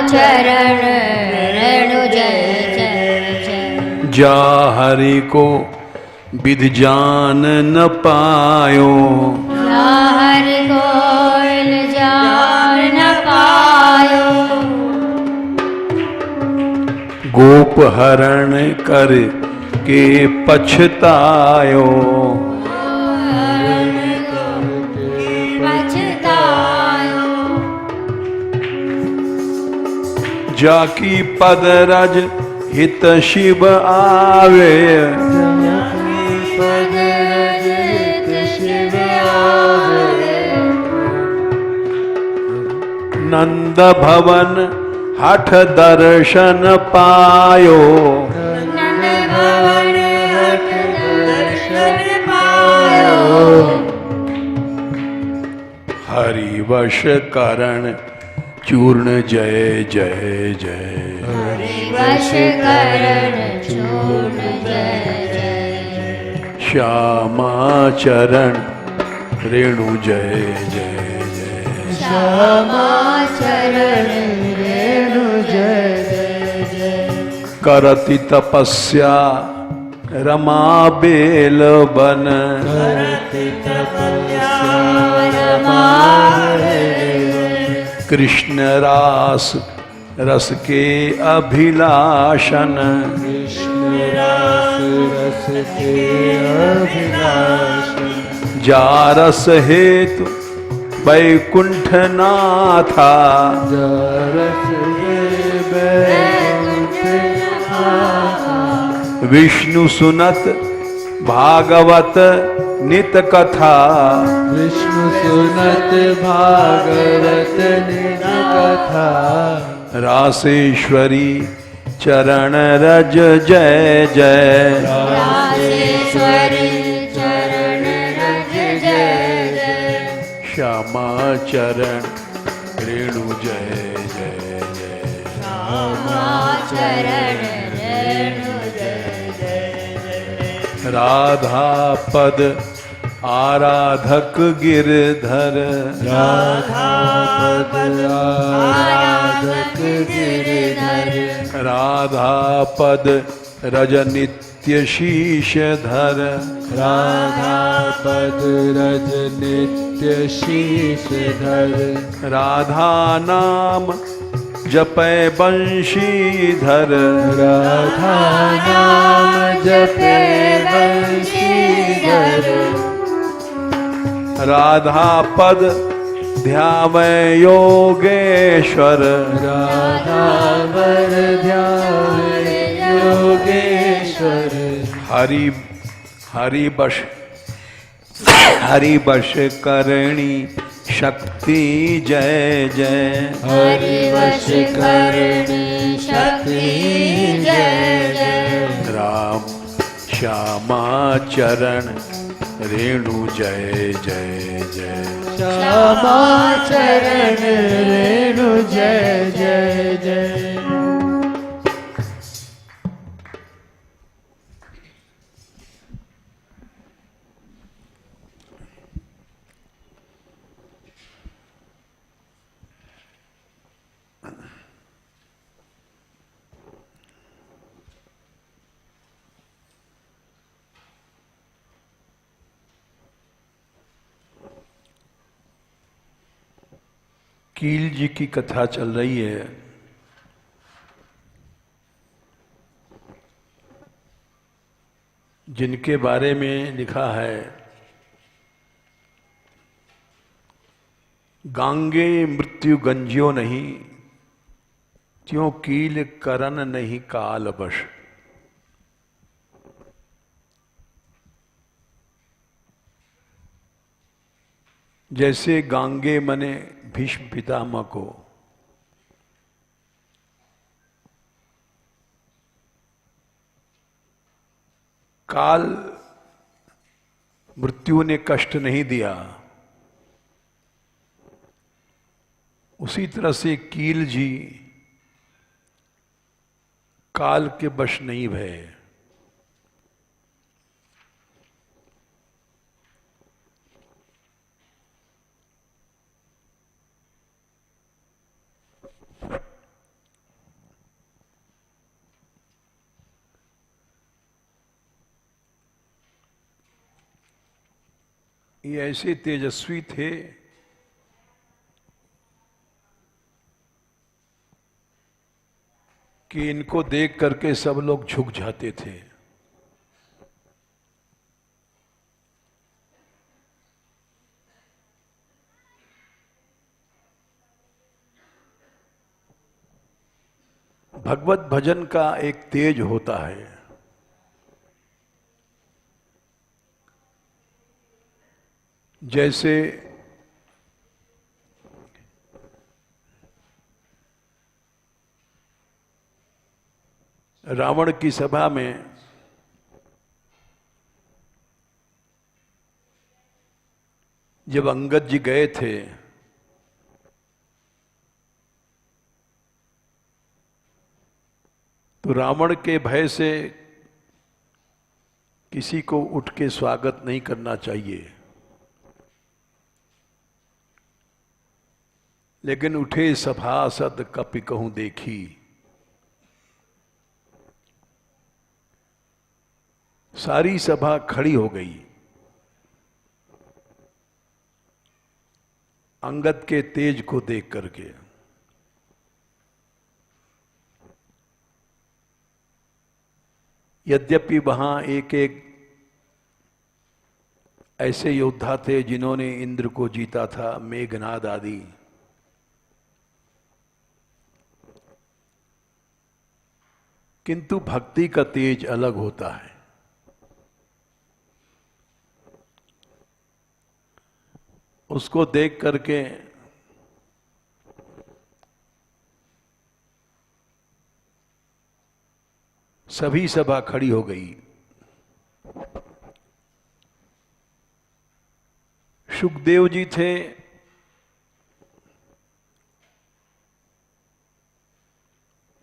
चरण रेणु जय जय जय। जा हरि को विधि जान न पायो, जा हरि को विधि जान न पायो। गोप हरण कर के पछतायो, जाकी पद रज हित शिव आवे, पद रज हित शिव आवे। नंद भवन हठ दर्शन पायो, नंद भवन हठ दर्शन पायो। हरिवश करण चूर्ण जय जय जय। हरिवश करण चूर्ण जय जय। श्यामा चरण रेणु जय जय जय। श्यामा चरण रेणु जय जय जय। करति तपस्या रमा बेल बन, करति तपस्या रमा कृष्ण रास रस के अभिलाषण, कृष्ण रास रस के अभिलाषण। जा रस हेतु वैकुंठ नाथा, जा रस वैकुंठ नाथा। विष्णु सुनत भागवत नित कथा, विष्णु सुनत भागवत नित कथा। रासेश्वरी चरण रज जय जय। रासेश्वरी चरण रज जय जय। श्यामा चरण रेणु जय जय जय। श्यामा चरण रेणु जय जय जय। राधा पद आराधक गिरधर, राधा पद आराधक गिरधर। राधा पद रज नित्य शीश धर, राधा पद रज नित्य शीश धर। राधा नाम जपै बंशीधर, राधा नाम जपे बंशीधर। राधा पद ध्यावै योगेश्वर, राधा वर ध्यान योगेश्वर। हरि हरि बश हरि बश करणी शक्ति जय जय। हरि वश करणी शक्ति जय जय। राम श्यामा चरण रेणु जय जय जय। श्यामा चरण रेणु जय जय जय। कील जी की कथा चल रही है। जिनके बारे में लिखा है, गांगे मृत्यु गंजियो नहीं, त्यों कील करन नहीं काल बश। जैसे गांगे मने भीष्म पितामह को काल मृत्यु ने कष्ट नहीं दिया, उसी तरह से कील जी काल के वश नहीं भये। ये ऐसे तेजस्वी थे कि इनको देख करके सब लोग झुक जाते थे। भगवत भजन का एक तेज होता है। जैसे रावण की सभा में जब अंगद जी गए थे तो रावण के भय से किसी को उठ के स्वागत नहीं करना चाहिए, लेकिन उठे सभासद कपि कहूं देखी। सारी सभा खड़ी हो गई अंगद के तेज को देख करके। यद्यपि वहां एक एक ऐसे योद्धा थे जिन्होंने इंद्र को जीता था, मेघनाद आदि, किंतु भक्ति का तेज अलग होता है। उसको देख करके सभी सभा खड़ी हो गई। सुखदेव जी थे,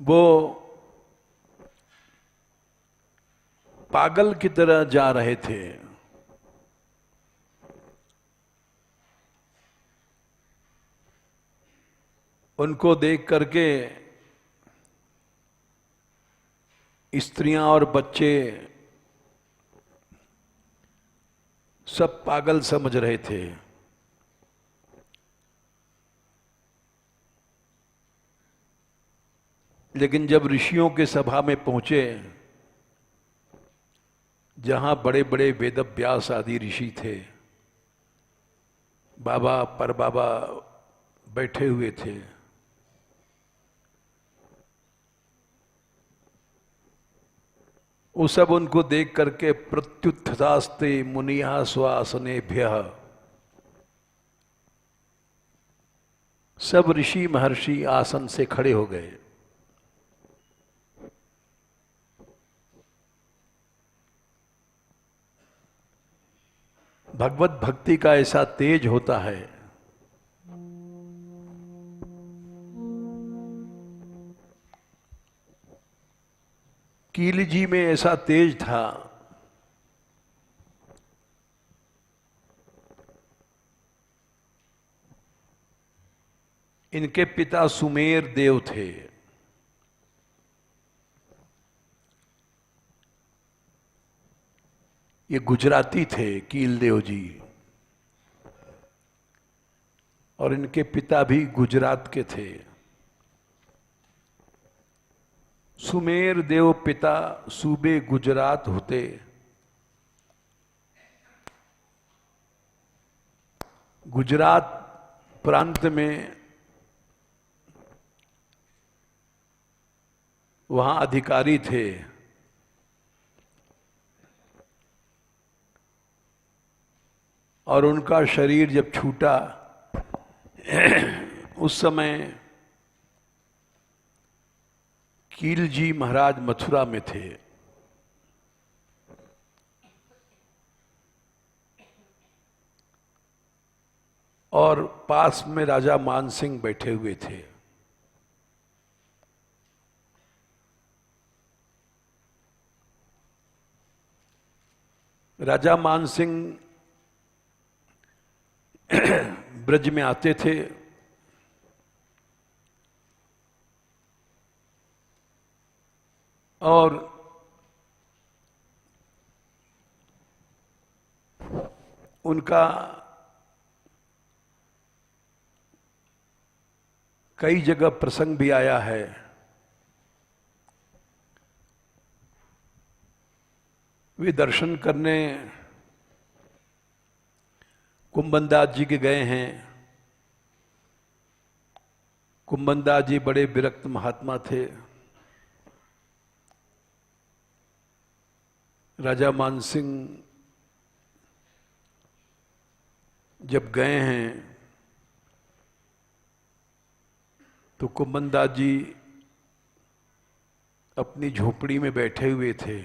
वो पागल की तरह जा रहे थे। उनको देख करके स्त्रियां और बच्चे सब पागल समझ रहे थे। लेकिन जब ऋषियों के सभा में पहुंचे, जहां बड़े बड़े वेदव्यास आदि ऋषि थे, बाबा परबाबा बैठे हुए थे, वो सब उनको देख करके प्रत्युत्थास्ते मुनिया स्वासनेभ्यः, सब ऋषि महर्षि आसन से खड़े हो गए। भगवत भक्ति का ऐसा तेज होता है। कील जी में ऐसा तेज था, इनके पिता सुमेर देव थे। ये गुजराती थे कील देव जी, और इनके पिता भी गुजरात के थे। सुमेर देव पिता सूबे गुजरात होते, गुजरात प्रांत में वहां अधिकारी थे। और उनका शरीर जब छूटा उस समय कील जी महाराज मथुरा में थे। और पास में राजा मानसिंह बैठे हुए थे। राजा मानसिंह ब्रज में आते थे, और उनका कई जगह प्रसंग भी आया है। वे दर्शन करने कुंभनदास जी के गए हैं। कुंभनदास जी बड़े विरक्त महात्मा थे। राजा मानसिंह जब गए हैं तो कुंभनदास जी अपनी झोपड़ी में बैठे हुए थे।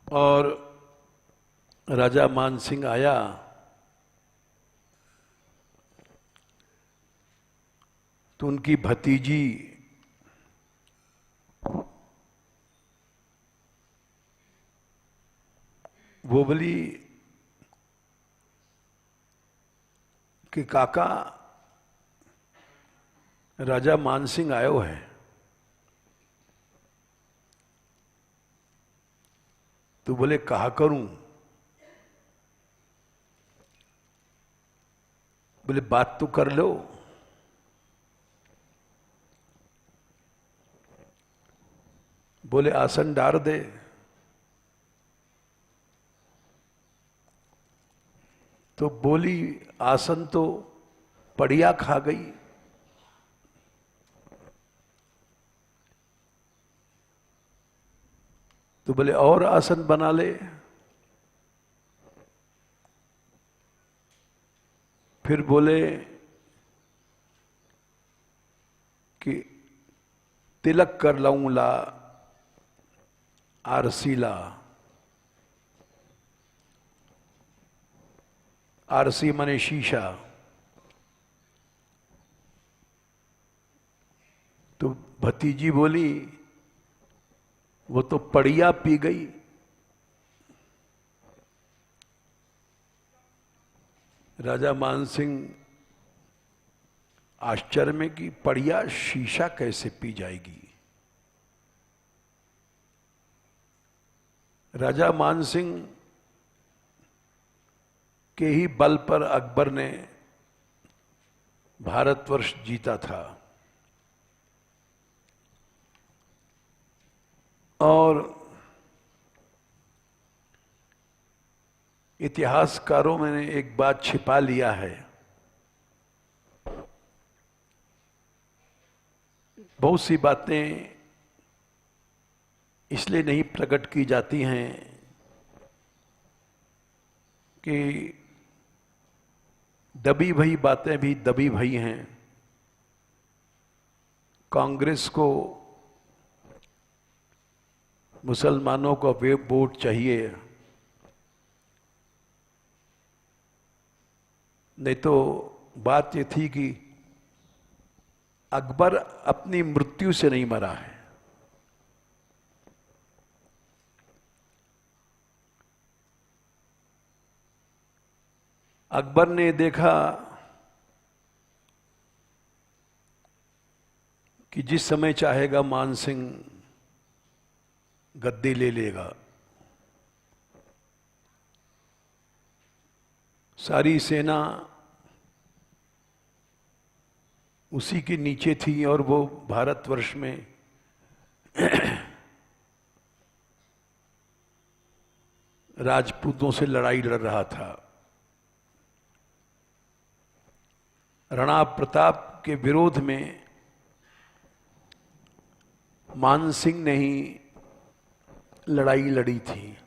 और राजा मानसिंह आया तो उनकी भतीजी वो बोली कि काका राजा मानसिंह आयो है। तो बोले कहा करूं? बोले बात तो कर लो। बोले आसन डाल दे। तो बोली आसन तो पड़िया खा गई। तो बोले और आसन बना ले। फिर बोले कि तिलक कर लाऊं ला आरसी ला। आरसी माने शीशा। तो भतीजी बोली वो तो पड़िया पी गई। राजा मानसिंह आश्चर्य में कि पड़िया शीशा कैसे पी जाएगी। राजा मानसिंह के ही बल पर अकबर ने भारतवर्ष जीता था। और इतिहासकारों ने एक बात छिपा लिया है। बहुत सी बातें इसलिए नहीं प्रकट की जाती हैं कि दबी भई बातें भी दबी भई हैं। कांग्रेस को मुसलमानों को वोट चाहिए, नहीं तो बात ये थी कि अकबर अपनी मृत्यु से नहीं मरा है। अकबर ने देखा कि जिस समय चाहेगा मानसिंह गद्दी ले लेगा। सारी सेना उसी के नीचे थी और वो भारतवर्ष में राजपूतों से लड़ाई लड़ रहा था। राणा प्रताप के विरोध में मानसिंह ने ही लड़ाई लड़ी थी।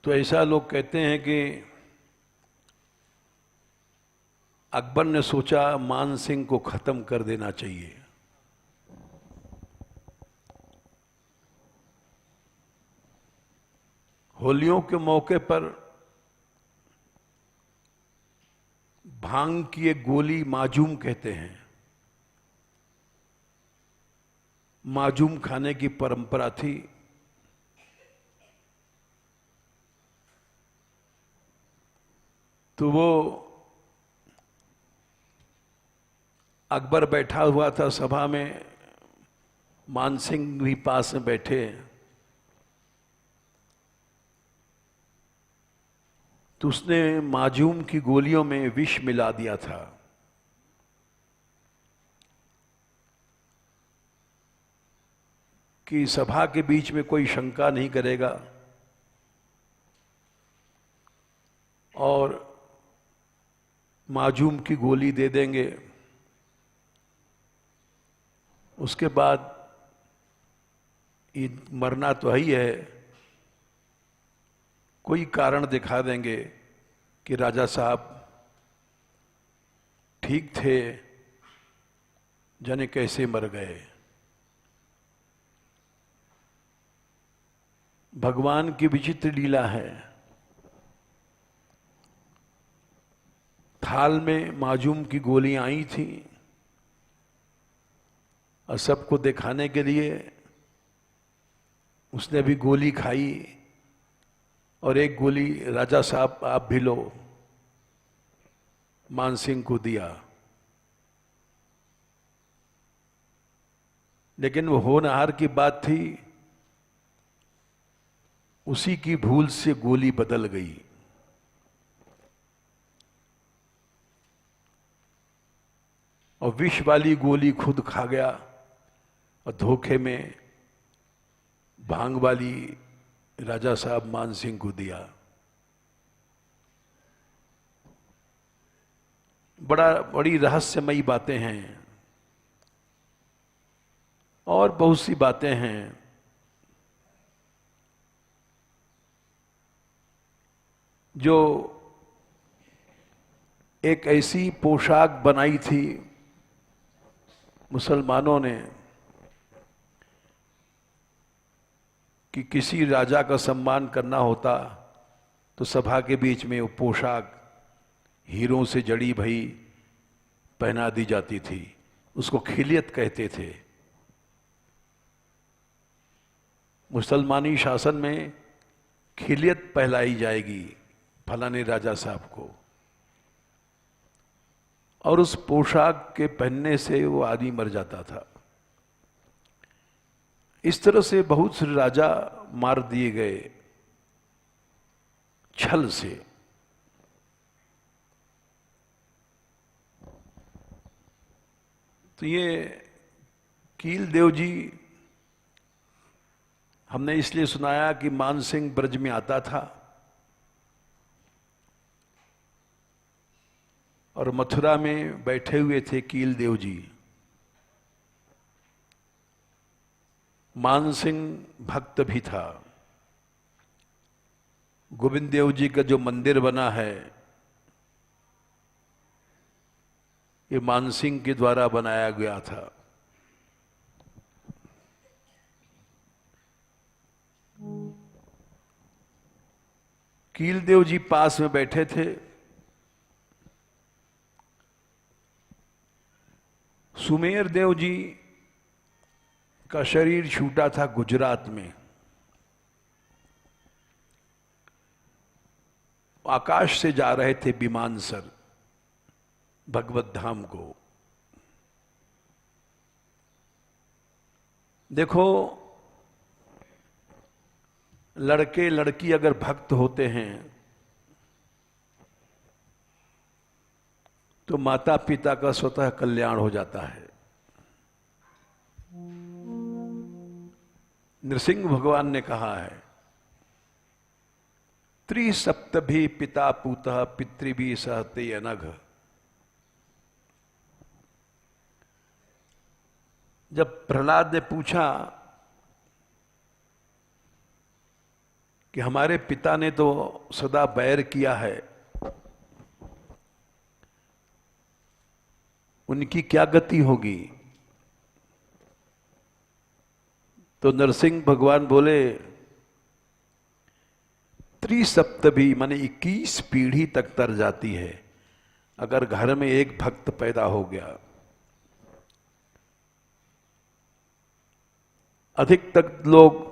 तो ऐसा लोग कहते हैं कि अकबर ने सोचा मानसिंह को खत्म कर देना चाहिए। होलियों के मौके पर भांग की एक गोली माजूम कहते हैं, माजूम खाने की परंपरा थी। तो वो अकबर बैठा हुआ था सभा में, मानसिंह भी पास में बैठे, तो उसने माजूम की गोलियों में विष मिला दिया था। कि सभा के बीच में कोई शंका नहीं करेगा और माजूम की गोली दे देंगे। उसके बाद ये मरना तो ही है, कोई कारण दिखा देंगे कि राजा साहब ठीक थे, जाने कैसे मर गए। भगवान की विचित्र लीला है। थाल में माजूम की गोलियां आई थी और सबको दिखाने के लिए उसने भी गोली खाई और एक गोली राजा साहब आप भी लो, मानसिंह को दिया। लेकिन वो होनहार की बात थी, उसी की भूल से गोली बदल गई। और विष वाली गोली खुद खा गया और धोखे में भांग वाली राजा साहब मानसिंह को दिया। बड़ी रहस्यमयी बातें हैं और बहुत सी बातें हैं। जो एक ऐसी पोशाक बनाई थी मुसलमानों ने कि किसी राजा का सम्मान करना होता तो सभा के बीच में वो पोशाक हीरों से जड़ी भई पहना दी जाती थी। उसको खिलियत कहते थे। मुसलमानी शासन में खिलियत पहलाई जाएगी फलाने राजा साहब को, और उस पोशाक के पहनने से वो आदमी मर जाता था। इस तरह से बहुत से राजा मार दिए गए छल से। तो ये कील देव जी हमने इसलिए सुनाया कि मानसिंह ब्रज में आता था और मथुरा में बैठे हुए थे कील देव जी। मानसिंह भक्त भी था। गोविंद देव जी का जो मंदिर बना है ये मानसिंह के द्वारा बनाया गया था। कील देव जी पास में बैठे थे। सुमेर देव जी का शरीर छूटा था गुजरात में। आकाश से जा रहे थे विमान सर भगवत धाम को। देखो, लड़के लड़की अगर भक्त होते हैं तो माता पिता का स्वतः कल्याण हो जाता है। नृसिंह भगवान ने कहा है, त्रिसप्तभी पिता पूतः पितृभि सहते अनघ। जब प्रहलाद ने पूछा कि हमारे पिता ने तो सदा बैर किया है, उनकी क्या गति होगी, तो नरसिंह भगवान बोले, त्रिसप्तभी माने 21 पीढ़ी तक तर जाती है अगर घर में एक भक्त पैदा हो गया। अधिकतर लोग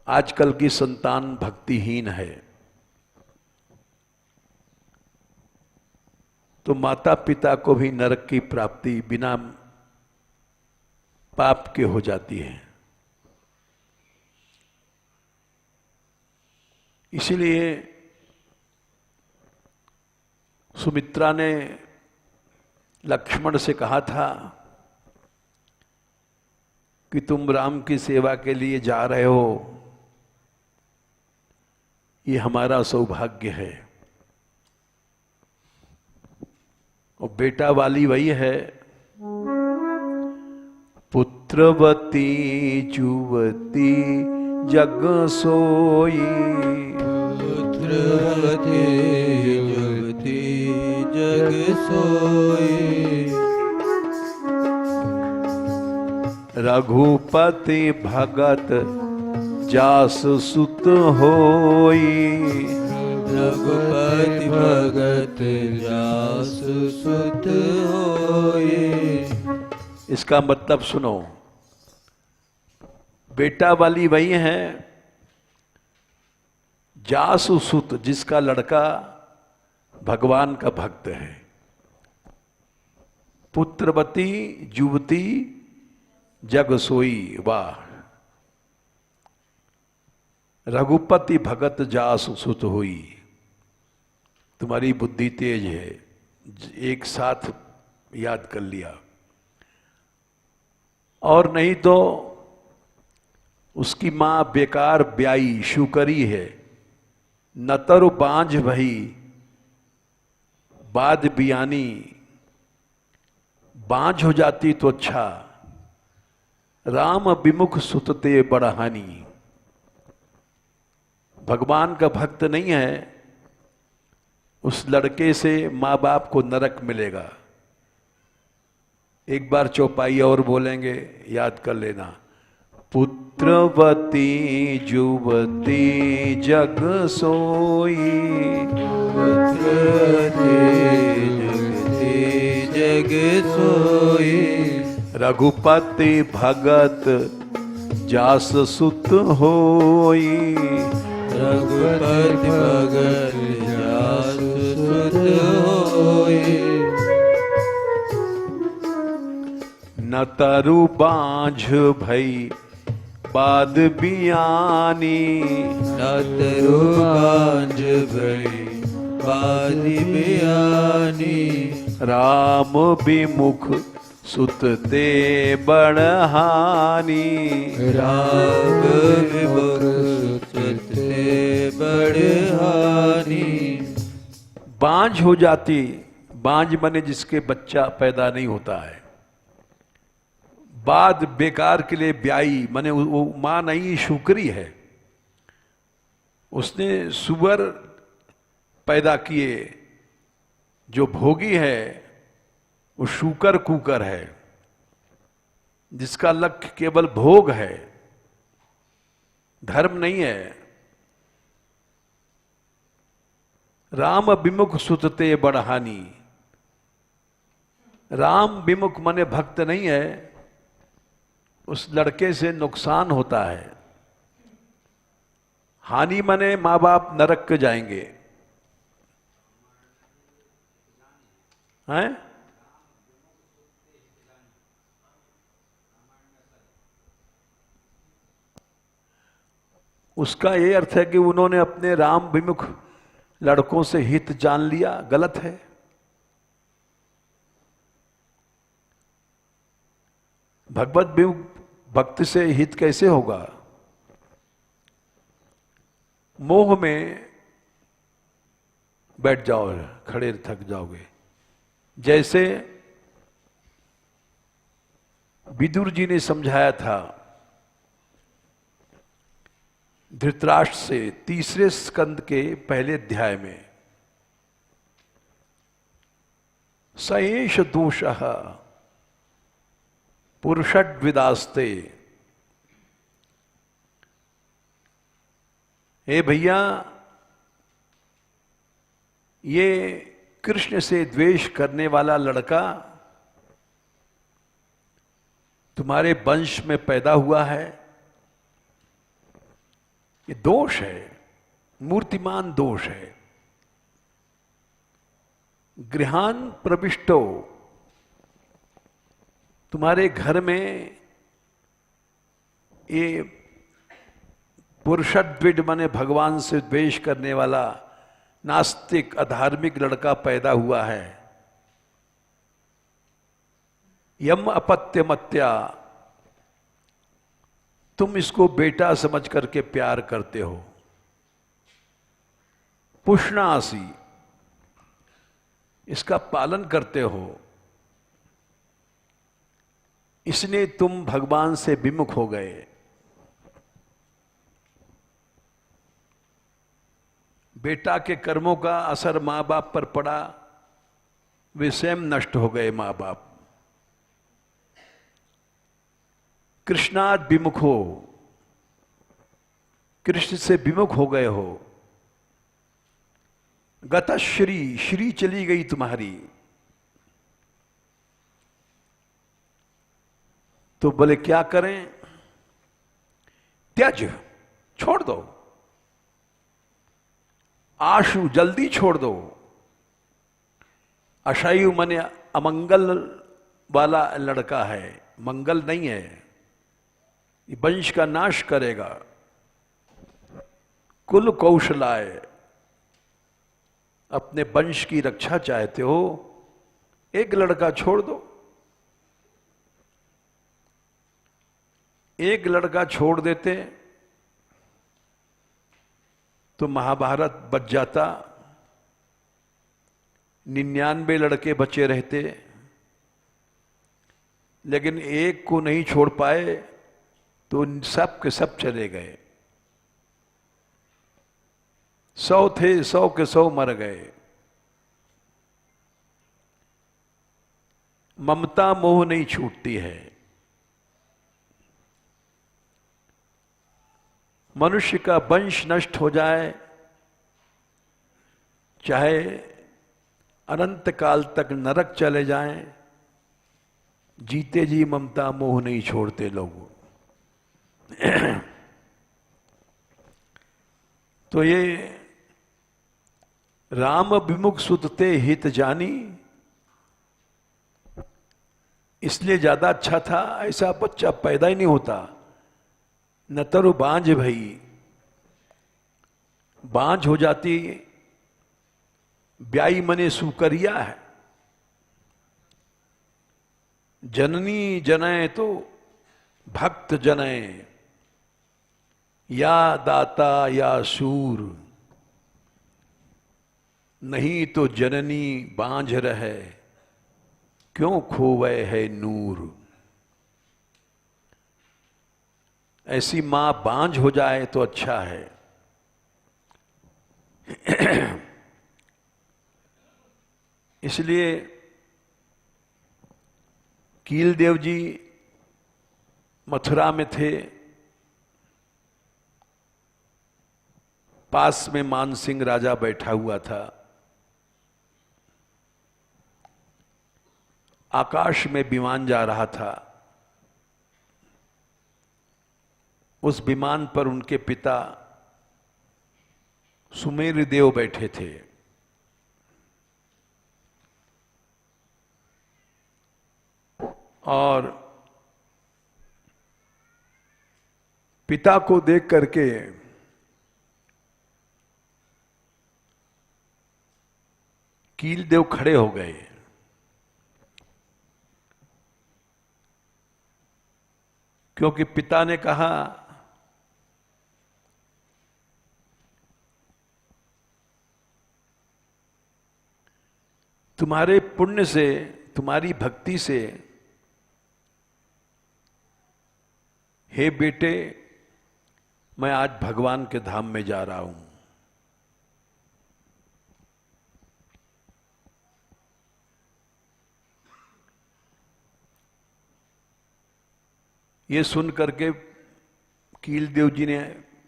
आजकल की संतान भक्तिहीन है, तो माता पिता को भी नरक की प्राप्ति बिना पाप के हो जाती है। इसीलिए सुमित्रा ने लक्ष्मण से कहा था कि तुम राम की सेवा के लिए जा रहे हो, ये हमारा सौभाग्य है। और बेटा वाली वही है, पुत्रवती जुवती जग सोई, पुत्रवती जुवती जग सोई, रघुपति भगत जास सुत होई, रघुपति भगत जास सुत होई। इसका मतलब सुनो, बेटा वाली वही है जासु सुत, जिसका लड़का भगवान का भक्त है। पुत्रवती जुवती जग सोई, वाह। रघुपति भगत जासु सुत हुई। तुम्हारी बुद्धि तेज है, एक साथ याद कर लिया। और नहीं तो उसकी मां बेकार ब्याई शुकरी है, नतर बांझ भई बाद बियानी। बांझ हो जाती तो अच्छा, राम विमुख सुतते बड़हानी। भगवान का भक्त नहीं है, उस लड़के से मां बाप को नरक मिलेगा। एक बार चौपाई और बोलेंगे, याद कर लेना। पुत्रवती जुवती जग सोई, पुत्रवती जुवती जग सोई, रघुपति भगत जास सुत होई, रघुपति भगत जास सुत होई। न तरु बांझ भई बाद बियानी, नतरु बांझ भई बाद बियानी, राम विमुख सुतते बड़हानी, राम विमुख सुतते बड़हानी। बांझ हो जाती, बांझ माने जिसके बच्चा पैदा नहीं होता है। बाद बेकार के लिए ब्याई माने वो मां नहीं, शुकरी है, उसने सुअर पैदा किए। जो भोगी है वो शूकर कुकर है, जिसका लक्ष्य केवल भोग है, धर्म नहीं है। राम विमुख सुतते बड़हानी। राम विमुख माने भक्त नहीं है, उस लड़के से नुकसान होता है। हानि माने मां बाप नरक के जाएंगे, हैं? उसका ये अर्थ है कि उन्होंने अपने राम विमुख लड़कों से हित जान लिया, गलत है। भगवत विमुख भक्ति से हित कैसे होगा? मोह में बैठ जाओ, खड़े थक जाओगे। जैसे विदुर जी ने समझाया था धृतराष्ट्र से तीसरे स्कंद के पहले अध्याय में, सएष दोषः पुरुषद्विदास्ते। हे भैया, ये कृष्ण से द्वेष करने वाला लड़का तुम्हारे वंश में पैदा हुआ है, ये दोष है, मूर्तिमान दोष है। गृहान प्रविष्टो, तुम्हारे घर में ये पुरुषद्विड माने भगवान से द्वेष करने वाला नास्तिक अधार्मिक लड़का पैदा हुआ है। यम अपत्यमत्या, तुम इसको बेटा समझ करके प्यार करते हो। पुष्णासी, इसका पालन करते हो, इसलिए तुम भगवान से विमुख हो गए। बेटा के कर्मों का असर मां बाप पर पड़ा, वे स्वयं नष्ट हो गए मां बाप। कृष्णाद विमुख हो, कृष्ण से विमुख हो गए हो। गतश्री, श्री चली गई तुम्हारी। तो बोले क्या करें? त्यज, छोड़ दो। आशु, जल्दी छोड़ दो। अशायु माने अमंगल वाला लड़का है, मंगल नहीं है, ये वंश का नाश करेगा। कुल कौशलाय, अपने वंश की रक्षा चाहते हो, एक लड़का छोड़ दो। एक लड़का छोड़ देते तो महाभारत बच जाता, 99 लड़के बचे रहते। लेकिन एक को नहीं छोड़ पाए तो सब के सब चले गए। 100 थे, 100 के 100 मर गए। ममता मोह नहीं छूटती है। मनुष्य का वंश नष्ट हो जाए, चाहे अनंत काल तक नरक चले जाएं, जीते जी ममता मोह नहीं छोड़ते लोग। तो ये राम विमुख सुतते हित जानी, इसलिए ज्यादा अच्छा था। ऐसा बच्चा पैदा ही नहीं होता। न तरु बांझ भई, बांझ हो जाती। ब्याई मने सुकरिया है। जननी जनय तो भक्त जनय, या दाता या सूर, नहीं तो जननी बांझ रहे, क्यों खोवे है नूर। ऐसी मां बांझ हो जाए तो अच्छा है। इसलिए कीलदेव जी मथुरा में थे। पास में मानसिंह राजा बैठा हुआ था। आकाश में विमान जा रहा था। उस विमान पर उनके पिता सुमेर देव बैठे थे। और पिता को देख करके कीलदेव खड़े हो गए। क्योंकि पिता ने कहा, तुम्हारे पुण्य से, तुम्हारी भक्ति से हे बेटे, मैं आज भगवान के धाम में जा रहा हूं। ये सुन करके कीलदेव जी ने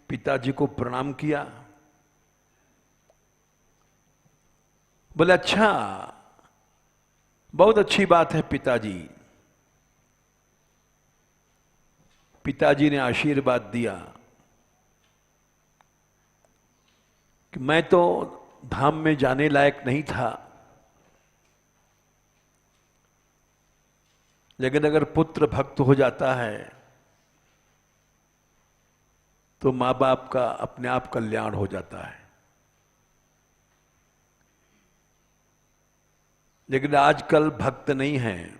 पिताजी को प्रणाम किया। बोले अच्छा, बहुत अच्छी बात है पिताजी। पिताजी ने आशीर्वाद दिया कि मैं तो धाम में जाने लायक नहीं था, लेकिन अगर पुत्र भक्त हो जाता है तो माँ बाप का अपने आप कल्याण हो जाता है। लेकिन आजकल भक्त नहीं हैं।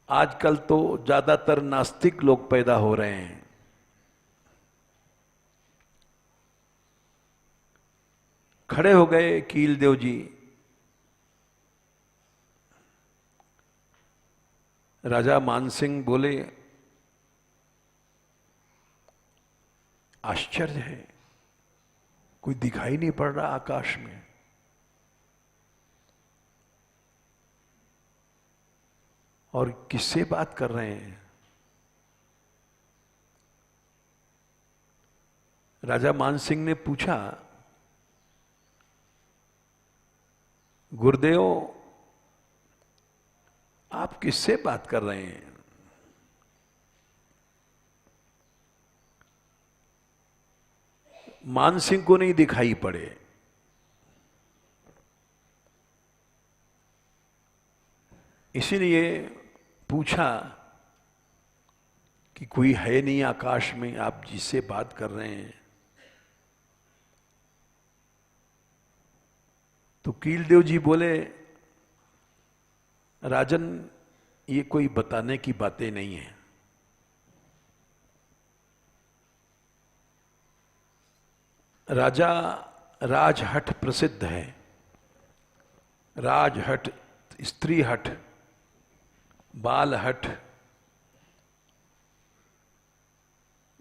आजकल तो ज्यादातर नास्तिक लोग पैदा हो रहे हैं। खड़े हो गए कीलदेव जी। राजा मानसिंह बोले, आश्चर्य है, कोई दिखाई नहीं पड़ रहा आकाश में। और किससे बात कर रहे हैं? राजा मानसिंह ने पूछा, गुरुदेव आप किससे बात कर रहे हैं? मानसिंह को नहीं दिखाई पड़े। इसीलिए पूछा कि कोई है नहीं आकाश में आप जिससे बात कर रहे हैं? तो कीलदेव जी बोले, राजन ये कोई बताने की बातें नहीं है। राजा राजहट प्रसिद्ध है। राजहट, स्त्री हट, बाल हट।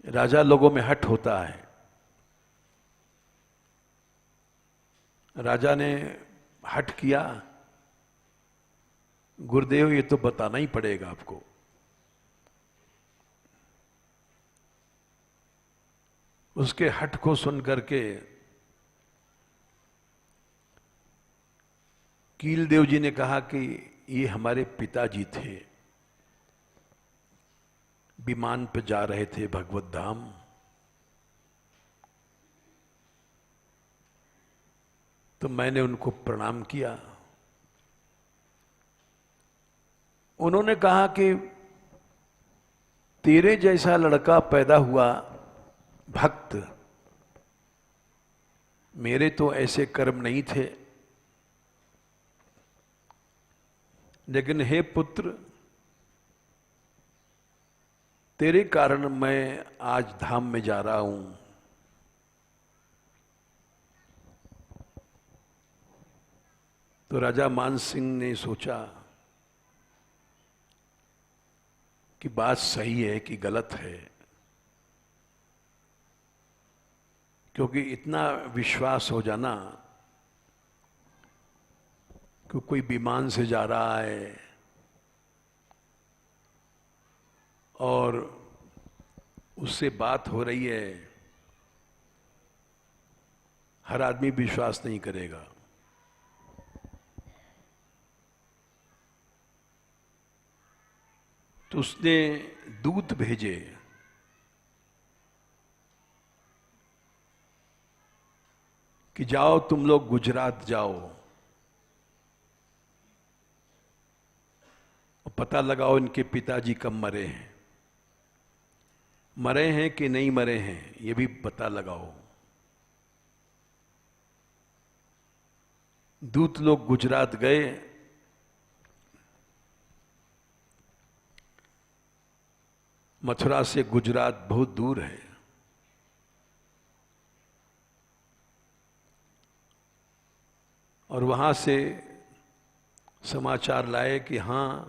राजा लोगों में हट होता है। राजा ने हट किया, गुरुदेव ये तो बताना ही पड़ेगा आपको। उसके हट को सुन करके कीलदेव जी ने कहा कि ये हमारे पिताजी थे, विमान पे जा रहे थे भगवत धाम। तो मैंने उनको प्रणाम किया। उन्होंने कहा कि तेरे जैसा लड़का पैदा हुआ भक्त, मेरे तो ऐसे कर्म नहीं थे। लेकिन हे पुत्र, तेरे कारण मैं आज धाम में जा रहा हूं। तो राजा मानसिंह ने सोचा कि बात सही है कि गलत है, क्योंकि इतना विश्वास हो जाना कि कोई विमान से जा रहा है और उससे बात हो रही है, हर आदमी विश्वास नहीं करेगा। तो उसने दूत भेजे कि जाओ तुम लोग गुजरात जाओ और पता लगाओ इनके पिताजी कब मरे हैं, मरे हैं कि नहीं मरे हैं, ये भी पता लगाओ। दूत लोग गुजरात गए। मथुरा से गुजरात बहुत दूर है। और वहां से समाचार लाए कि हां,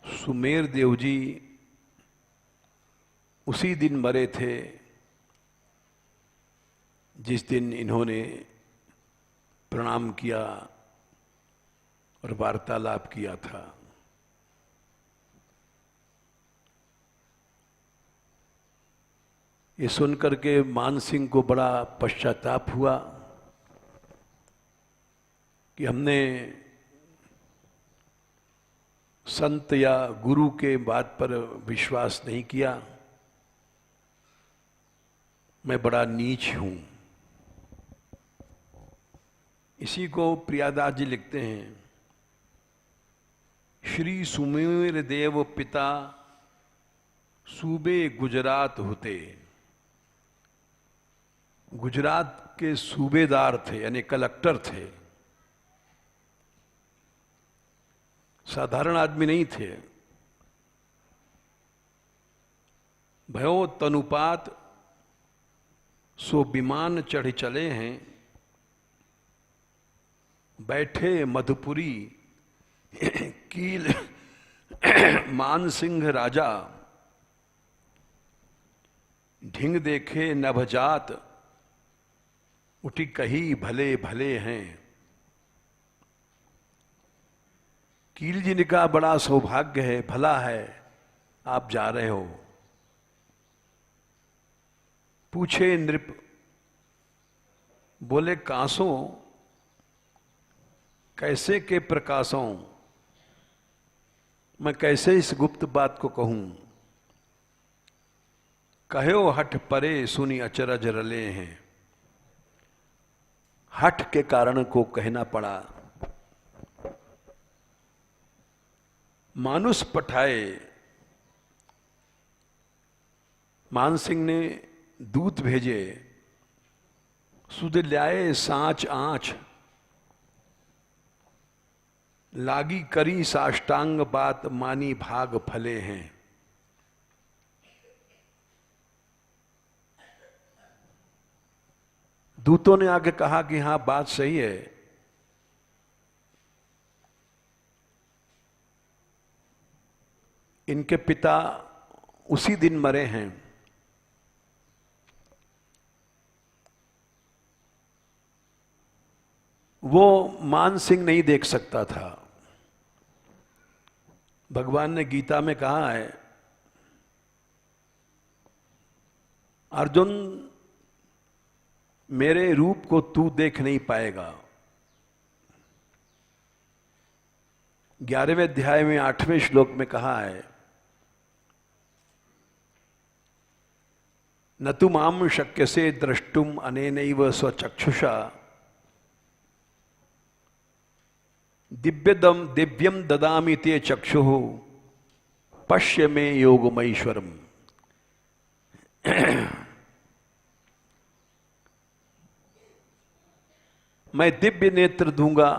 सुमेर देव जी उसी दिन मरे थे जिस दिन इन्होंने प्रणाम किया और वार्तालाप किया था। ये सुनकर के मानसिंह को बड़ा पश्चाताप हुआ कि हमने संत या गुरु के बात पर विश्वास नहीं किया। मैं बड़ा नीच हूं। इसी को प्रियादास जी लिखते हैं, श्री सुमेर देव पिता सूबे गुजरात होते, गुजरात के सूबेदार थे यानी कलेक्टर थे, साधारण आदमी नहीं थे। भयो तनुपात सो विमान चढ़ चले हैं, बैठे मधुपुरी कील मानसिंह राजा, ढिंग देखे नभजात, उठी कही भले भले हैं। कील जी ने कहा बड़ा सौभाग्य है, भला है आप जा रहे हो। पूछे नृप, बोले कांसों कैसे के प्रकाशों, मैं कैसे इस गुप्त बात को कहूं। कहो हठ परे सुनी अचरज रले हैं, हठ के कारण को कहना पड़ा। मानुष पठाए, मान सिंह ने दूत भेजे, सुध ल्याए सांच आंच, लागी करी साष्टांग बात, मानी भाग फले हैं। दूतों ने आके कहा कि हां बात सही है, इनके पिता उसी दिन मरे हैं। वो मान सिंह नहीं देख सकता था। भगवान ने गीता में कहा है, अर्जुन मेरे रूप को तू देख नहीं पाएगा। 11वें अध्याय में 8वें श्लोक में कहा है, न तु माम शक्य से द्रष्टुम अनेनैव स्वचक्षुषा, दिव्यम ददामि ते चक्षुः, पश्य में योगमैश्वरम। मैं दिव्य नेत्र दूंगा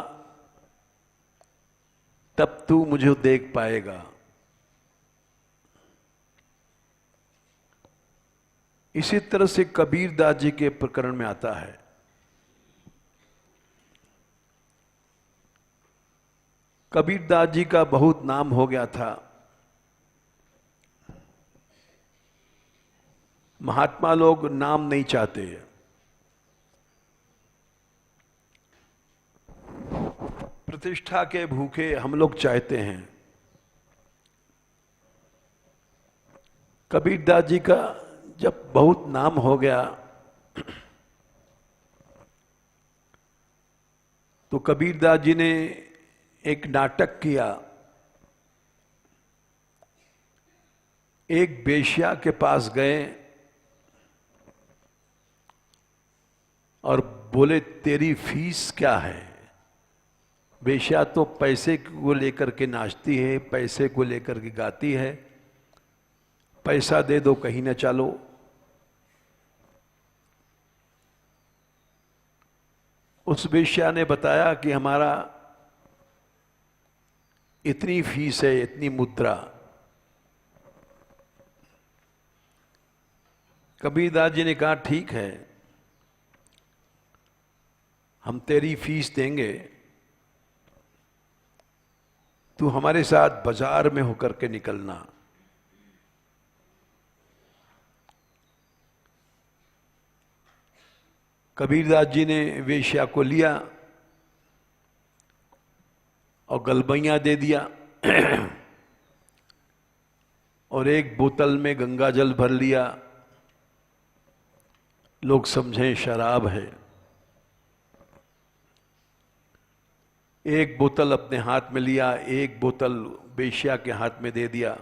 तब तू मुझे देख पाएगा। इसी तरह से कबीरदास जी के प्रकरण में आता है, कबीरदास जी का बहुत नाम हो गया था। महात्मा लोग नाम नहीं चाहते, प्रतिष्ठा के भूखे हम लोग चाहते हैं। कबीरदास जी का जब बहुत नाम हो गया तो कबीरदास जी ने एक नाटक किया। एक बेश्या के पास गए और बोले तेरी फीस क्या है। बेश्या तो पैसे को लेकर के नाचती है, पैसे को लेकर के गाती है, पैसा दे दो कहीं न चलो। उस बेश्या ने बताया कि हमारा इतनी फीस है, इतनी मुद्रा। कबीरदास जी ने कहा ठीक है, हम तेरी फीस देंगे, तू हमारे साथ बाजार में होकर के निकलना। कबीरदास जी ने वेश्या को लिया और गलबैया दे दिया और एक बोतल में गंगा जल भर लिया। लोग समझें शराब है। एक बोतल अपने हाथ में लिया, एक बोतल वेश्या के हाथ में दे दिया।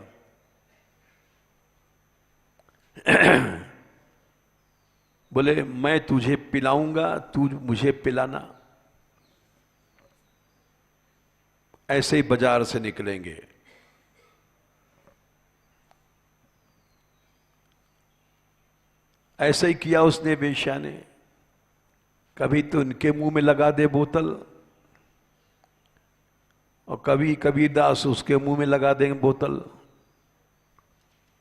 बोले मैं तुझे पिलाऊंगा, तू मुझे पिलाना। ऐसे ही बाजार से निकलेंगे। ऐसे ही किया उसने वेश्या ने, कभी तो उनके मुंह में लगा दे बोतल और कभी कबीरदास उसके मुंह में लगा देंगे बोतल,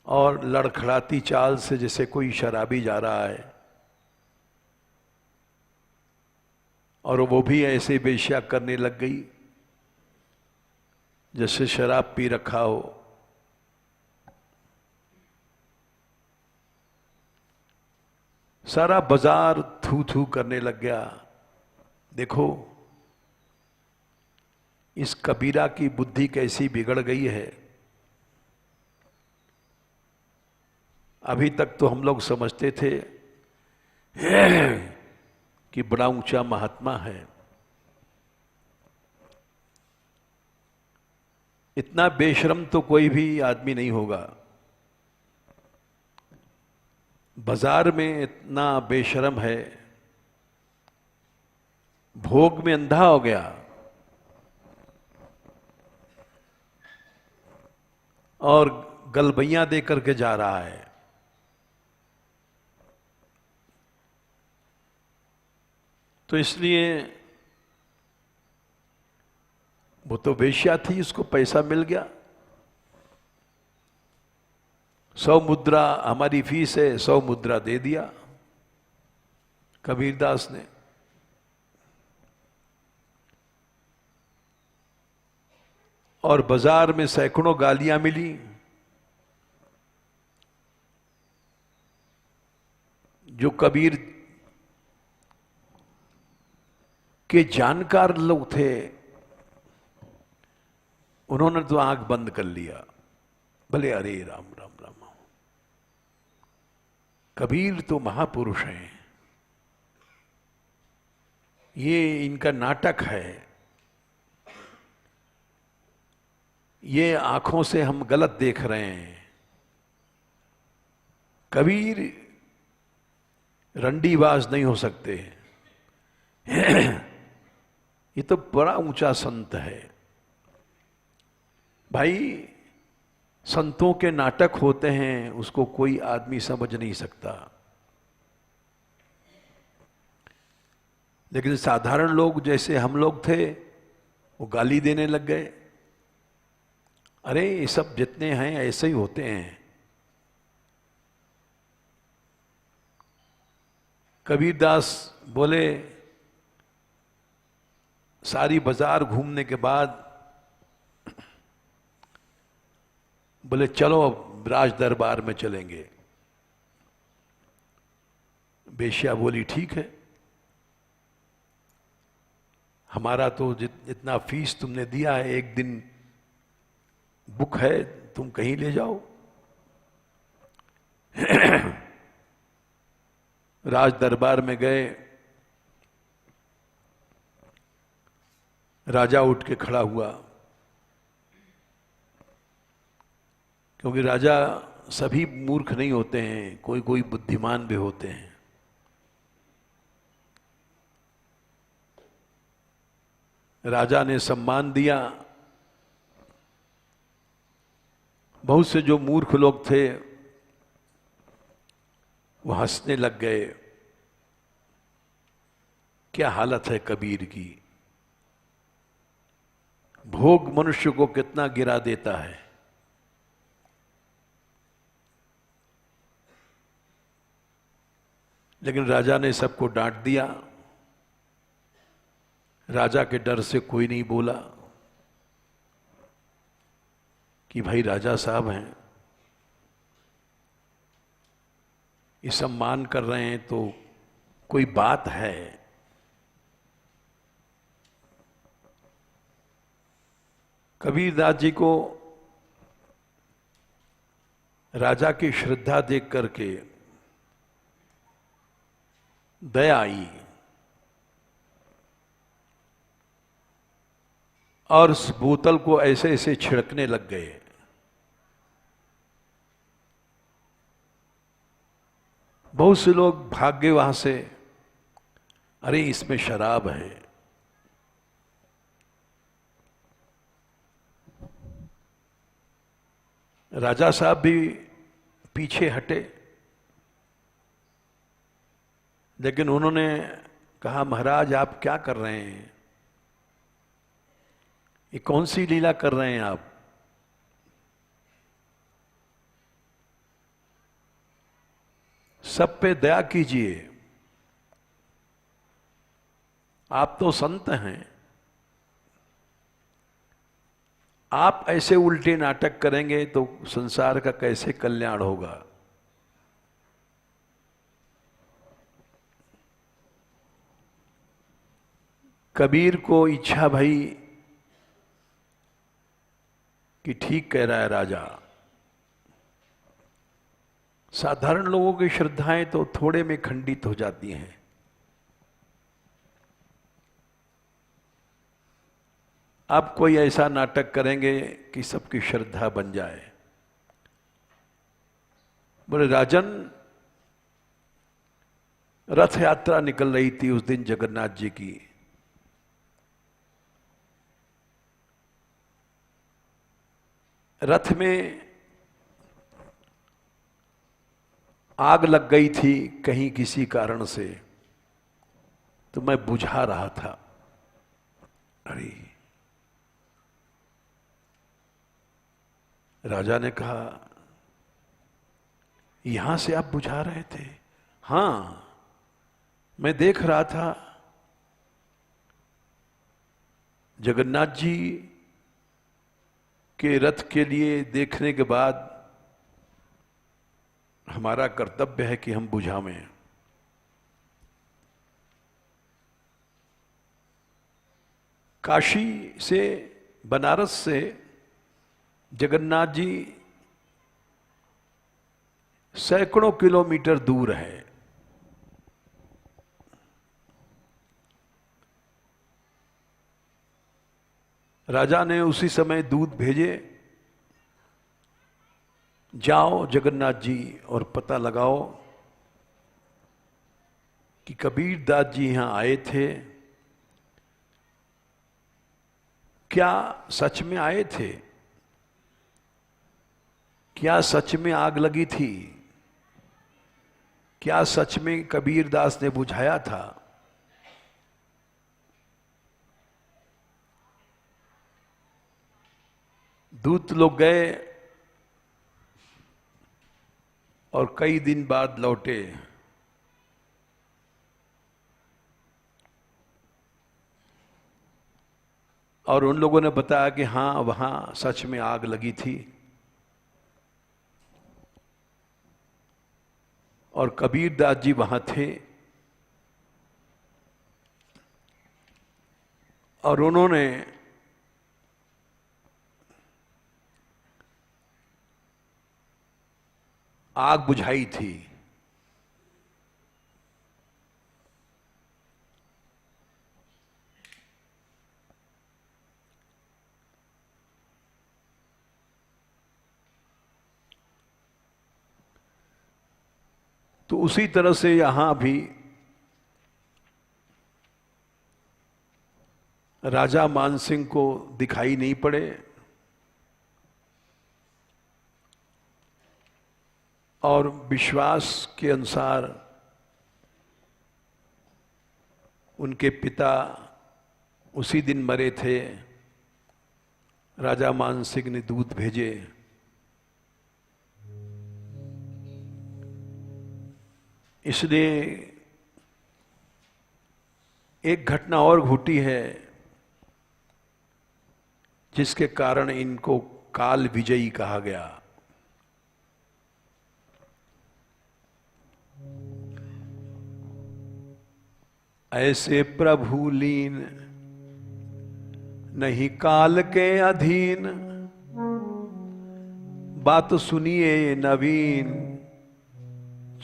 और लड़खड़ाती चाल से जैसे कोई शराबी जा रहा है, और वो भी ऐसे वेश्या करने लग गई जैसे शराब पी रखा हो। सारा बाजार थू थू करने लग गया। देखो इस कबीरा की बुद्धि कैसी बिगड़ गई है। अभी तक तो हम लोग समझते थे कि बड़ा ऊंचा महात्मा है, इतना बेशरम तो कोई भी आदमी नहीं होगा। बाजार में इतना बेशरम है, भोग में अंधा हो गया और गलबैया दे करके जा रहा है। तो इसलिए वो तो वेश्या थी, उसको पैसा मिल गया, 100 मुद्रा हमारी फीस है, 100 मुद्रा दे दिया कबीरदास ने। और बाजार में सैकड़ों गालियां मिली। जो कबीर के जानकार लोग थे उन्होंने तो आंख बंद कर लिया, भले अरे राम राम राम, कबीर तो महापुरुष हैं, ये इनका नाटक है, ये आंखों से हम गलत देख रहे हैं। कबीर रंडीबाज नहीं हो सकते, ये तो बड़ा ऊंचा संत है भाई। संतों के नाटक होते हैं, उसको कोई आदमी समझ नहीं सकता। लेकिन साधारण लोग जैसे हम लोग थे वो गाली देने लग गए। अरे ये सब जितने हैं ऐसे ही होते हैं। कबीरदास बोले, सारी बाजार घूमने के बाद बोले चलो राज दरबार में चलेंगे। वेश्या बोली ठीक है, हमारा तो जितना फीस तुमने दिया है, एक दिन बुक है, तुम कहीं ले जाओ। राज दरबार में गए, राजा उठ के खड़ा हुआ, क्योंकि राजा सभी मूर्ख नहीं होते हैं, कोई कोई बुद्धिमान भी होते हैं। राजा ने सम्मान दिया। बहुत से जो मूर्ख लोग थे वो हंसने लग गए। क्या हालत है कबीर की, भोग मनुष्य को कितना गिरा देता है। लेकिन राजा ने सबको डांट दिया। राजा के डर से कोई नहीं बोला कि भाई राजा साहब हैं, ये सम्मान कर रहे हैं तो कोई बात है। कबीरदास जी को राजा की श्रद्धा देख करके दया आई और उस बोतल को ऐसे ऐसे छिड़कने लग गए। बहुत से लोग भाग गए वहां से, अरे इसमें शराब है। राजा साहब भी पीछे हटे। लेकिन उन्होंने कहा, महाराज आप क्या कर रहे हैं, ये कौन सी लीला कर रहे हैं आप? सब पे दया कीजिए, आप तो संत हैं, आप ऐसे उल्टे नाटक करेंगे तो संसार का कैसे कल्याण होगा? कबीर को इच्छा भई कि ठीक कह रहा है राजा, साधारण लोगों की श्रद्धाएं तो थोड़े में खंडित हो जाती हैं, अब कोई ऐसा नाटक करेंगे कि सबकी श्रद्धा बन जाए। बोले, राजन, रथ यात्रा निकल रही थी उस दिन जगन्नाथ जी की। रथ में आग लग गई थी कहीं किसी कारण से, तो मैं बुझा रहा था। अरे, राजा ने कहा, यहां से आप बुझा रहे थे? हां, मैं देख रहा था जगन्नाथ जी के रथ के लिए देखने के बाद हमारा कर्तव्य है कि हम बुझावें। काशी से, बनारस से जगन्नाथ जी सैकड़ों किलोमीटर दूर है। राजा ने उसी समय दूत भेजे, जाओ जगन्नाथ जी और पता लगाओ कि कबीर दास जी यहां आए थे, क्या सच में आए थे, क्या सच में आग लगी थी, क्या सच में कबीर दास ने बुझाया था? दूत लोग गए और कई दिन बाद लौटे। और उन लोगों ने बताया कि हां, वहां सच में आग लगी थी और कबीर दास जी वहां थे और उन्होंने आग बुझाई थी। तो उसी तरह से यहां भी राजा मानसिंह को दिखाई नहीं पड़े और विश्वास के अनुसार उनके पिता उसी दिन मरे थे। राजा मानसिंह ने दूत भेजे, इसलिए एक घटना और घटी है जिसके कारण इनको काल विजयी कहा गया। ऐसे प्रभु लीन नहीं काल के अधीन, बात सुनिए नवीन,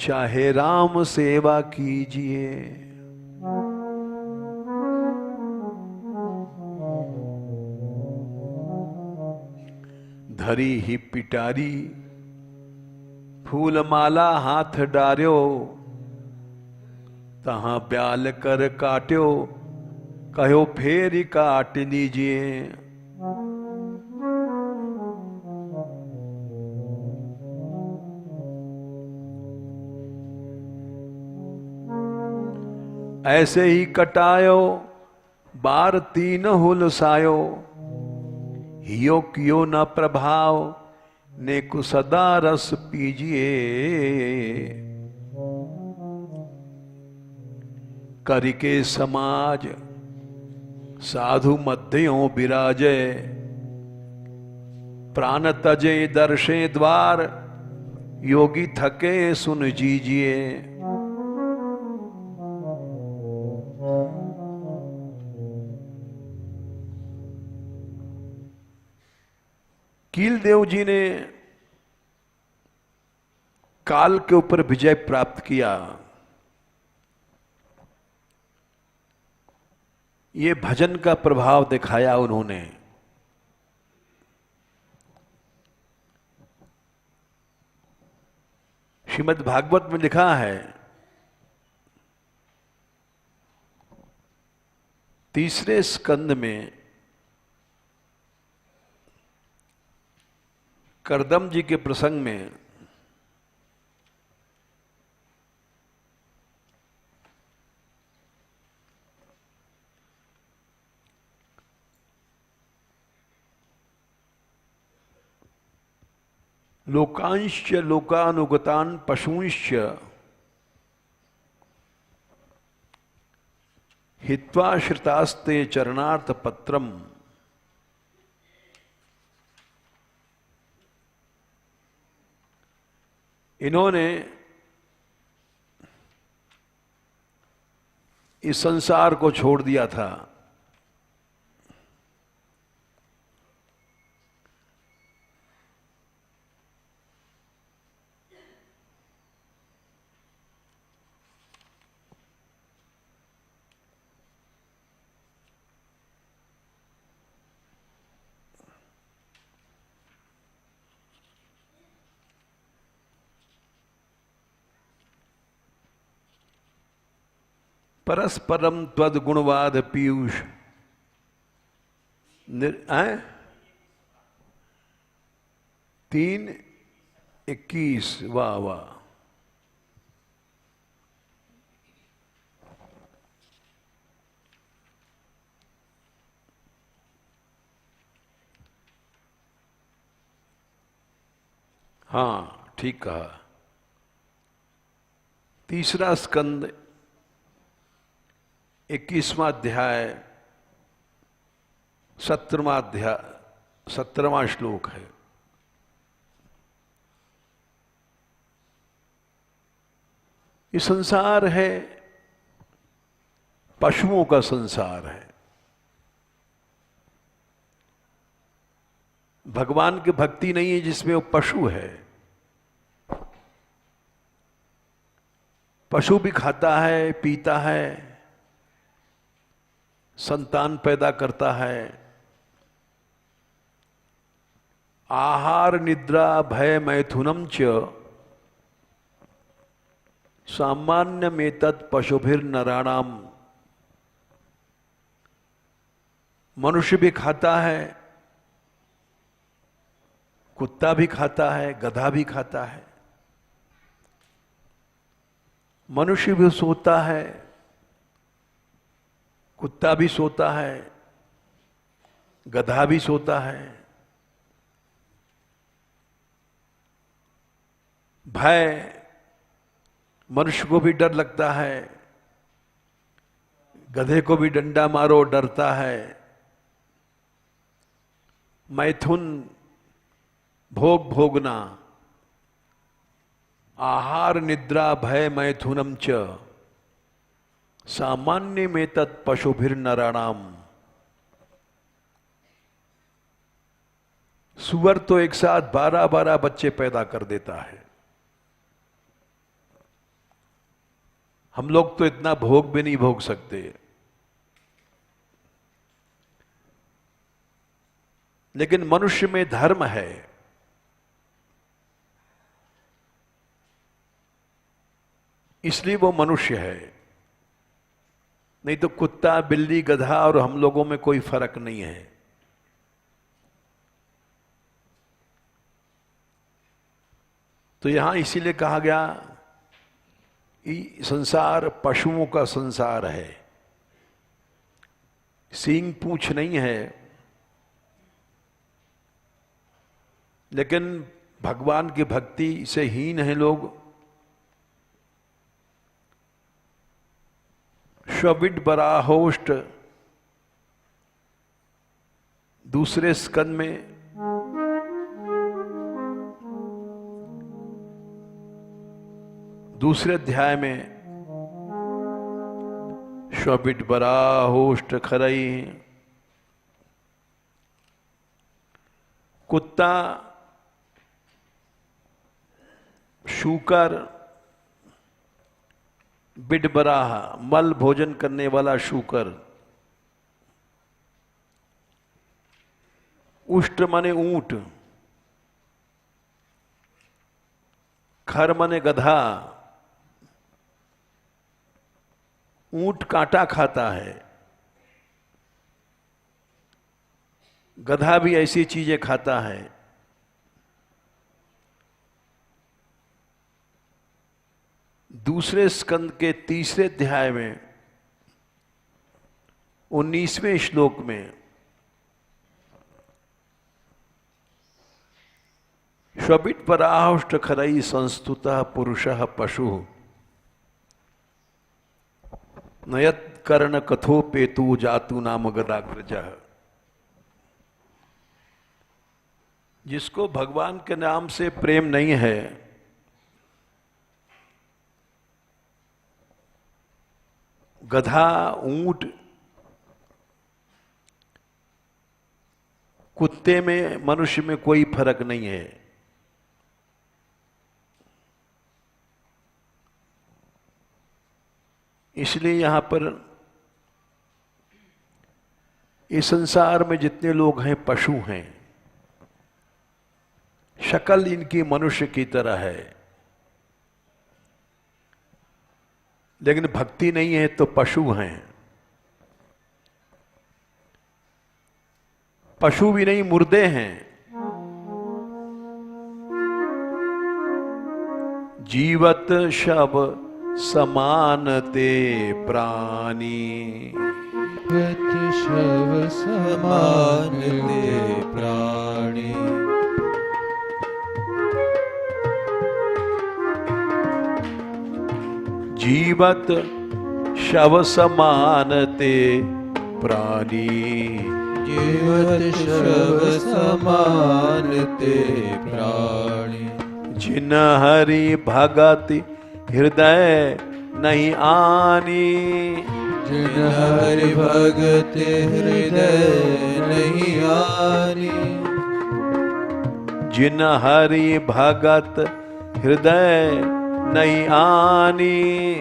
चाहे राम सेवा कीजिए। धरी ही पिटारी फूल माला हाथ डार्यो, तहां ब्याल कर काट्यो, कहो फेर काट लीजिए। ऐसे ही कटायो बार तीन हुलसायो, हियो कियो न प्रभाव नेकु सदा रस पीजिए। करिके समाज साधु मध्यों विराजे, प्राण तजे दर्शे द्वार योगी थके सुन जीजिए। कीलदेव जी ने काल के ऊपर विजय प्राप्त किया। ये भजन का प्रभाव दिखाया उन्होंने। श्रीमद् भागवत में लिखा है, तीसरे स्कंद में करदम जी के प्रसंग में लोकांश्च लोकानुगतान पशूंश्च हित्वा श्रितास्ते चरणार्थ पत्रम। इन्होंने इस संसार को छोड़ दिया था। परस्परम त्वद गुणवाद पीयूष 3:21। वाह वाह। हाँ ठीक कहा। तीसरा स्कंद 21वां अध्याय 17वां श्लोक है। ये संसार है, पशुओं का संसार है। भगवान की भक्ति नहीं है जिसमें वो पशु है। पशु भी खाता है, पीता है, संतान पैदा करता है। आहार निद्रा भय मैथुनम च सामान्य में तत् पशुभिर नराणाम। मनुष्य भी खाता है, कुत्ता भी खाता है, गधा भी खाता है। मनुष्य भी सोता है, कुत्ता भी सोता है, गधा भी सोता है। भय, मनुष्य को भी डर लगता है, गधे को भी डंडा मारो डरता है। मैथुन, भोग भोगना। आहार निद्रा भय मैथुनम च सामान्य में तत् पशुभिर नराणाम। सुअर तो एक साथ 12-12 बच्चे पैदा कर देता है। हम लोग तो इतना भोग भी नहीं भोग सकते। लेकिन मनुष्य में धर्म है। इसलिए वो मनुष्य है। नहीं तो कुत्ता, बिल्ली, गधा और हम लोगों में कोई फर्क नहीं है। तो यहां इसीलिए कहा गया संसार पशुओं का संसार है, सींग पूंछ नहीं है, लेकिन भगवान की भक्ति से हीन है लोग। श्वबिड बराहोष्ट दूसरे स्कंद में दूसरे अध्याय में श्वबिड बराहोष्ट खरई, कुत्ता, शूकर, बिडबराह मल भोजन करने वाला शूकर, उष्ट माने ऊंट, खर माने गधा। ऊंट कांटा खाता है, गधा भी ऐसी चीजें खाता है। दूसरे स्कंद के तीसरे अध्याय में 19वें श्लोक में श्वबिट पराहुष्ट खरई संस्तुतः पुरुषः पशु नयत कर्ण कथोपेतु जातु नाम गदाग्रजः। जिसको भगवान के नाम से प्रेम नहीं है, गधा, ऊंट, कुत्ते में, मनुष्य में कोई फर्क नहीं है। इसलिए यहां पर इस संसार में जितने लोग हैं पशु हैं। शक्ल इनकी मनुष्य की तरह है, लेकिन भक्ति नहीं है तो पशु हैं। पशु भी नहीं, मुर्दे हैं। जीवत शव समान ते प्राणी, शव समान ते प्राणी। जीवत शव समान ते प्राणी, जीवत शव समान ते प्राणी। जिन हरि भगत हृदय नहीं आनी, जिन हरि भगत हृदय नहीं आनी। जिन हरि भगत हृदय नहीं आनी,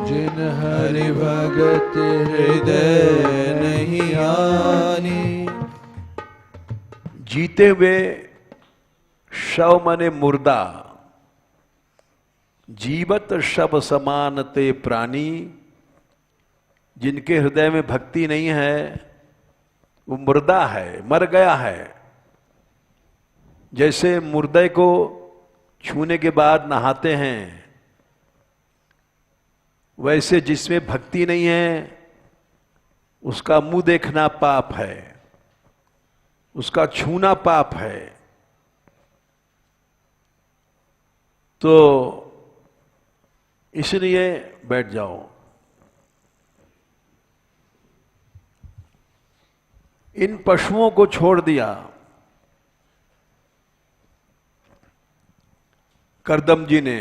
जिन हरि भगत हृदय नहीं आनी। जीते हुए शव माने मुर्दा, जीवत शव समान ते प्राणी। जिनके हृदय में भक्ति नहीं है वो मुर्दा है, मर गया है। जैसे मुर्दे को छूने के बाद नहाते हैं, वैसे जिसमें भक्ति नहीं है उसका मुंह देखना पाप है, उसका छूना पाप है। तो इसलिए बैठ जाओ। इन पशुओं को छोड़ दिया। करदम जी ने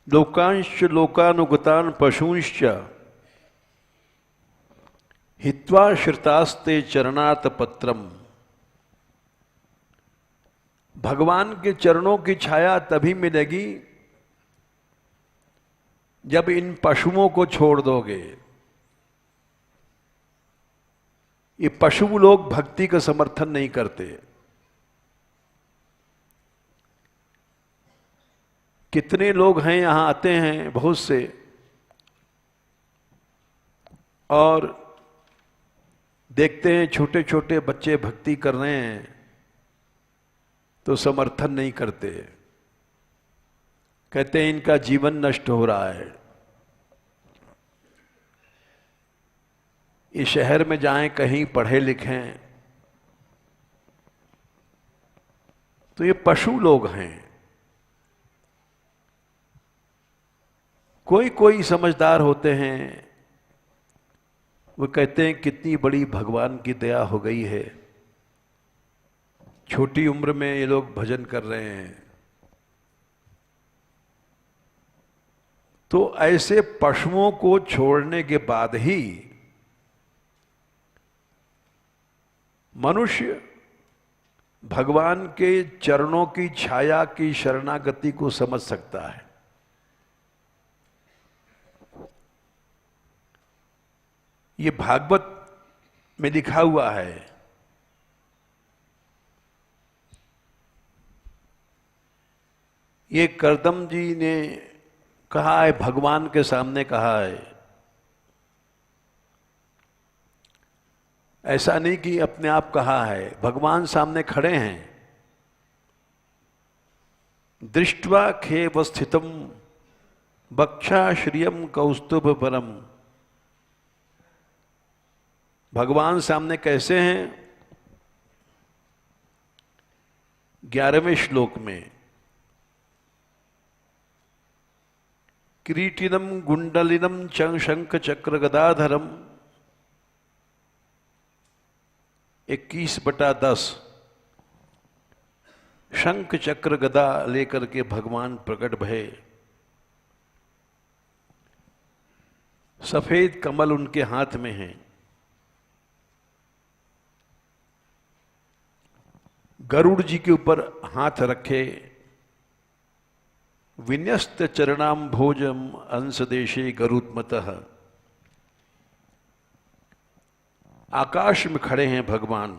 लोकांश लोकानुगतान पशुंश्च हित्वा श्रितास्ते चरणात पत्रम। भगवान के चरणों की छाया तभी मिलेगी जब इन पशुओं को छोड़ दोगे। ये पशु लोग भक्ति का समर्थन नहीं करते। कितने लोग हैं यहां आते हैं बहुत से, और देखते हैं छोटे छोटे बच्चे भक्ति कर रहे हैं तो समर्थन नहीं करते। कहते हैं इनका जीवन नष्ट हो रहा है। इस शहर में जाएं, कहीं पढ़े लिखें, तो ये पशु लोग हैं। कोई कोई समझदार होते हैं, वो कहते हैं कितनी बड़ी भगवान की दया हो गई है, छोटी उम्र में ये लोग भजन कर रहे हैं। तो ऐसे पशुओं को छोड़ने के बाद ही मनुष्य भगवान के चरणों की छाया की शरणागति को समझ सकता है। ये भागवत में लिखा हुआ है। ये करदम जी ने कहा है, भगवान के सामने कहा है। ऐसा नहीं कि अपने आप कहा है, भगवान सामने खड़े हैं। दृष्ट्वा खेव स्थितम वक्षाश्रियम कौस्तुभ परम। भगवान सामने कैसे हैं? 11वें श्लोक में किरीटिनम गुंडलिनम शंख चक्र गदाधरम 21/10 शंख चक्र गदा लेकर के भगवान प्रकट भये। सफेद कमल उनके हाथ में है। गरुड़ जी के ऊपर हाथ रखे। विन्यस्त चरणाम भोजम अंश देशे गरुत्मतः। आकाश में खड़े हैं भगवान।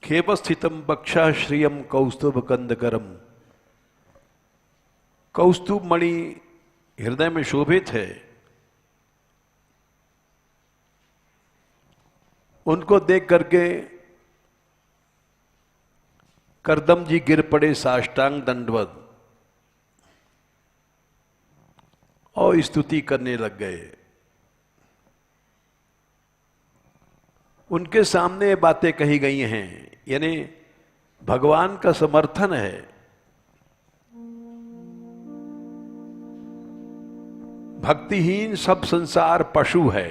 खेपस्थितम बक्षाश्रियम कौस्तुभ कंदकरम। कौस्तुभ मणि हृदय में शोभित है। उनको देख करके करदम जी गिर पड़े साष्टांग दंडवत और स्तुति करने लग गए। उनके सामने बातें कही गई हैं, यानी भगवान का समर्थन है। भक्तिहीन सब संसार पशु है।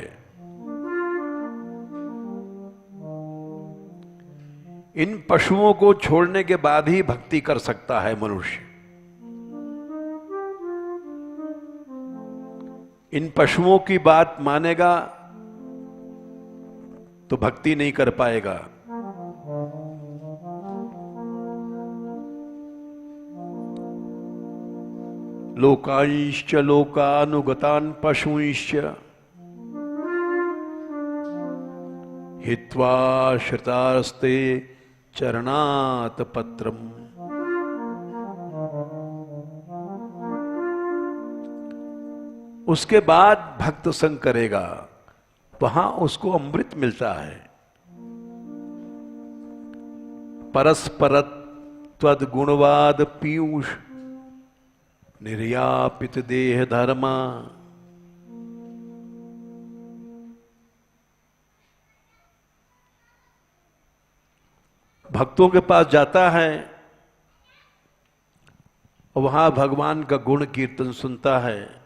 इन पशुओं को छोड़ने के बाद ही भक्ति कर सकता है मनुष्य। इन पशुओं की बात मानेगा तो भक्ति नहीं कर पाएगा। लोकांश्च लोकानुगतान् पशूंश्च हित्वा श्रुतास्ते चरणात् पत्रम। उसके बाद भक्त संग करेगा, वहां उसको अमृत मिलता है। परस्परत त्वद गुणवाद पीयूष निर्यापित देह धर्मा। भक्तों के पास जाता है और वहां भगवान का गुण कीर्तन सुनता है।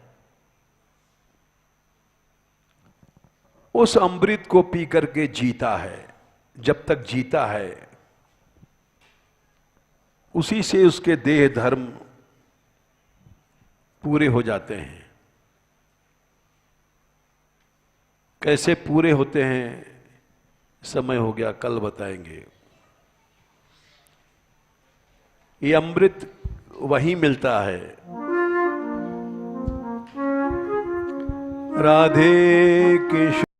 उस अमृत को पी करके जीता है। जब तक जीता है उसी से उसके देह धर्म पूरे हो जाते हैं। कैसे पूरे होते हैं, समय हो गया, कल बताएंगे। ये अमृत वहीं मिलता है। राधे कृष्ण।